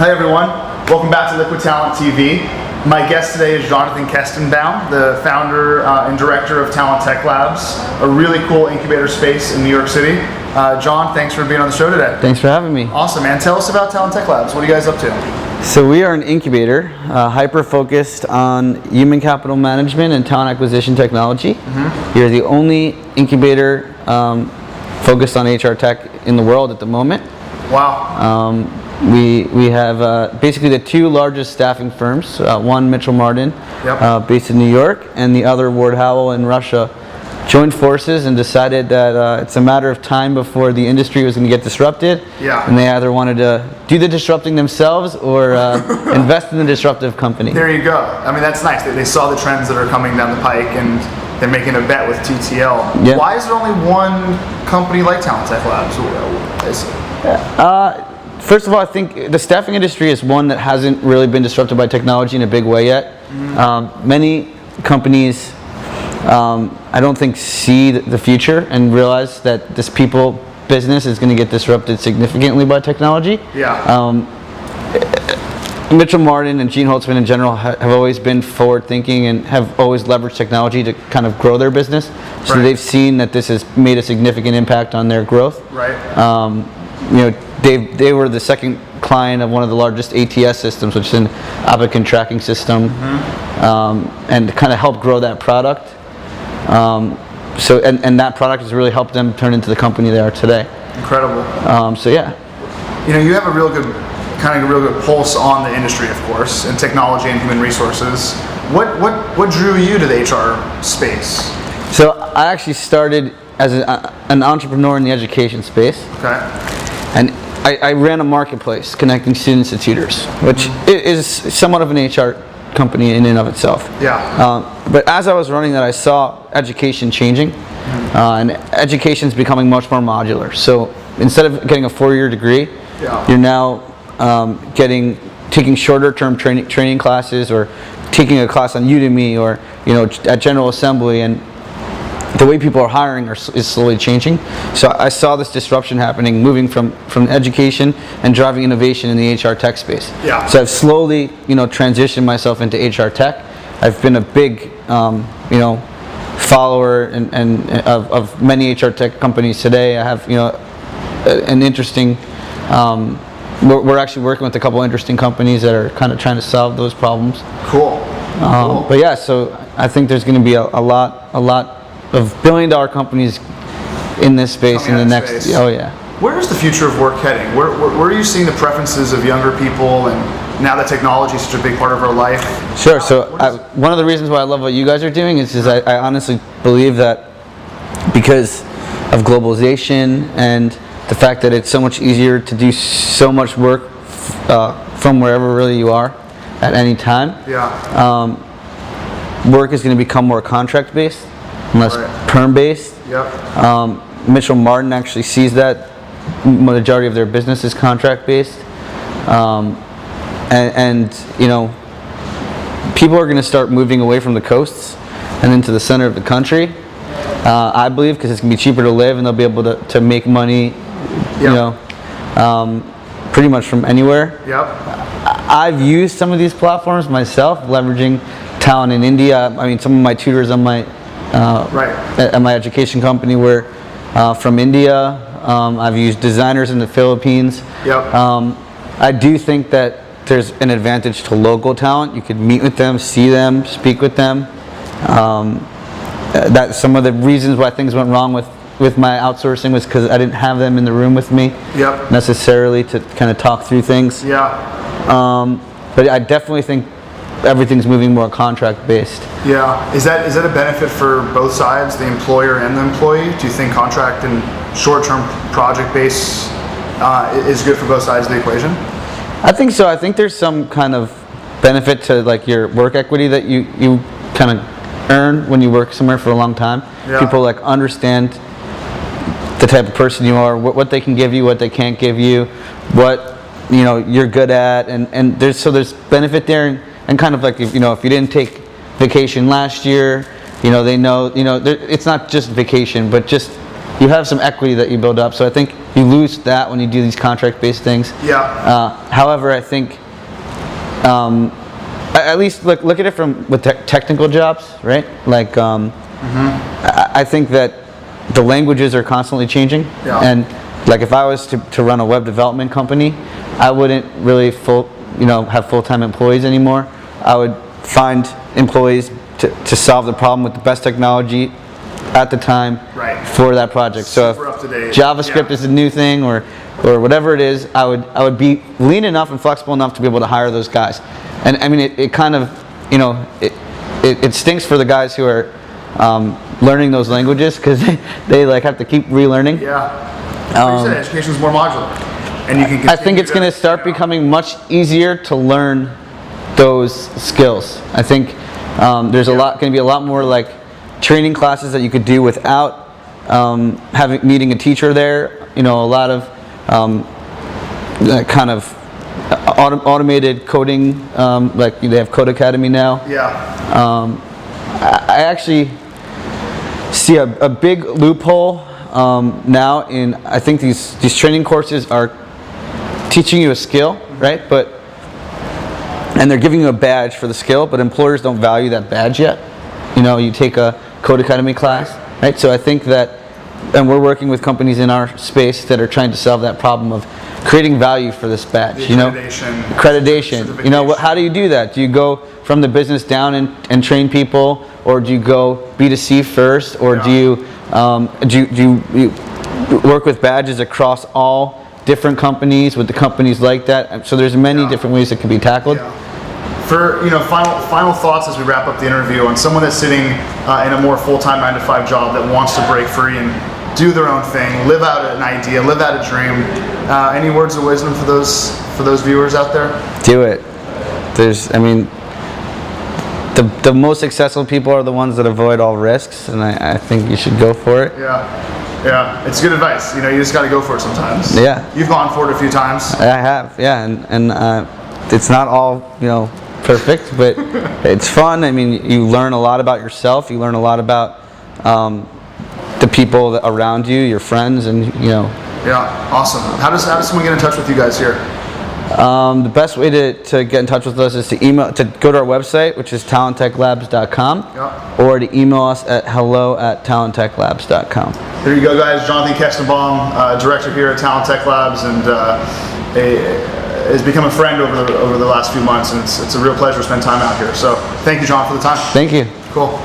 Hi everyone, welcome back to Liquid Talent TV. My guest today is Jonathan Kestenbaum, the founder and director of Talent Tech Labs, a really cool incubator space in New York City. John, thanks for being on the show today. Thanks for having me. Awesome, man. Tell us about Talent Tech Labs. What are you guys up to? So we are an incubator, hyper-focused on human capital management and talent acquisition technology. We are the only incubator focused on HR tech in the world at the moment. Wow. We have basically the two largest staffing firms, one Mitchell Martin, based in New York, and the other Ward Howell in Russia, joined forces and decided that it's a matter of time before the industry was going to get disrupted. Yeah. And they either wanted to do the disrupting themselves or invest in the disruptive company. There you go. I mean, that's nice. They saw the trends that are coming down the pike and they're making a bet with TTL. Yeah. Why is there only one company like Talent Tech Labs? First of all, I think the staffing industry is one that hasn't really been disrupted by technology in a big way yet. Many companies, I don't think, see the future and realize that this people business is going to get disrupted significantly by technology. Yeah. Mitchell Martin and Gene Holtzman in general have always been forward-thinking and have always leveraged technology to kind of grow their business. So they've seen that this has made a significant impact on their growth. Right. They were the second client of one of the largest ATS systems, which is an applicant tracking system, and kind of helped grow that product. And that product has really helped them turn into the company they are today. Incredible. So yeah. You know, you have a real good pulse on the industry, of course, and technology and human resources. What drew you to the HR space? So I actually started as an entrepreneur in the education space. Okay. And I ran a marketplace connecting students to tutors, which is somewhat of an HR company in and of itself. Yeah. But as I was running that, I saw education changing, and education is becoming much more modular. So instead of getting a 4-year degree, you're now taking shorter-term training classes, or taking a class on Udemy, or at General Assembly, and the way people are hiring is slowly changing. So I saw this disruption happening, moving from education and driving innovation in the HR tech space. Yeah. So I've slowly, transitioned myself into HR tech. I've been a big, follower of many HR tech companies today. I have, an interesting. We're actually working with a couple interesting companies that are kind of trying to solve those problems. Cool. But yeah, so I think there's going to be a lot of billion-dollar companies in this space in the next. Oh yeah. Where is the future of work heading? Where are you seeing the preferences of younger people, and now that technology is such a big part of our life? Sure. So one of the reasons why I love what you guys are doing is I honestly believe that because of globalization and the fact that it's so much easier to do so much work from wherever really you are at any time. Yeah. Work is going to become more contract-based and less perm-based. Yep. Mitchell Martin actually sees that majority of their business is contract-based, and people are going to start moving away from the coasts and into the center of the country. I believe because it's going to be cheaper to live, and they'll be able to make money, pretty much from anywhere. Yep. I've used some of these platforms myself, leveraging talent in India. I mean, some of my tutors on my at my education company were from India. I've used designers in the Philippines. Yep. I do think that there's an advantage to local talent. You could meet with them, see them, speak with them. That's some of the reasons why things went wrong with my outsourcing, was because I didn't have them in the room with me necessarily to kind of talk through things. Yeah. But I definitely think everything's moving more contract based. Yeah. Is that a benefit for both sides, the employer and the employee? Do you think contract and short-term project base is good for both sides of the equation? I think so. I think there's some kind of benefit to like your work equity that you kind of earn when you work somewhere for a long time. Yeah. People like understand the type of person you are, what they can give you, what they can't give you, what you're good at, and there's benefit there, and kind of like if you didn't take vacation last year, they know it's not just vacation, but just you have some equity that you build up. So I think you lose that when you do these contract-based things. Yeah. However, I think at least look at it from with technical jobs, right? Like I think that the languages are constantly changing, and like if I was to run a web development company, I wouldn't really have full-time employees anymore. I would find employees to solve the problem with the best technology at the time for that project. So if JavaScript is a new thing or whatever it is, I would be lean enough and flexible enough to be able to hire those guys. And I mean, it kind of, it stinks for the guys who are learning those languages because they like have to keep relearning. Yeah. You said education is more modular, and you can. I think it's going to start becoming much easier to learn those skills. I think there's going to be a lot more like training classes that you could do without needing a teacher there. A lot of kind of automated coding, like they have Code Academy now. Yeah. I actually see a big loophole now in, I think these training courses are teaching you a skill, right? And they're giving you a badge for the skill, but employers don't value that badge yet. You take a Code Academy class, right? So I think that, and we're working with companies in our space that are trying to solve that problem of creating value for this badge. Accreditation. How do you do that? Do you go from the business down and train people, or do you go B2C first, or do you work with badges across all different companies with the companies like that? So there's many different ways it can be tackled. For final thoughts as we wrap up the interview on someone that's sitting in a more full-time 9-to-5 job that wants to break free and do their own thing, live out an idea, live out a dream. Any words of wisdom for those viewers out there? Do it. The most successful people are the ones that avoid all risks, and I think you should go for it. Yeah, it's good advice. You just got to go for it sometimes. Yeah. You've gone for it a few times. I have, yeah, and it's not all perfect, but it's fun. I mean, you learn a lot about yourself. You learn a lot about the people around you, your friends, and Yeah, awesome. How does someone get in touch with you guys here? The best way to get in touch with us is to go to our website, which is talenttechlabs.com, or to email us at hello@talenttechlabs.com. There you go, guys. Jonathan Kestenbaum, director here at Talent Tech Labs, and has become a friend over the last few months, and it's a real pleasure to spend time out here. So thank you, John, for the time. Thank you. Cool.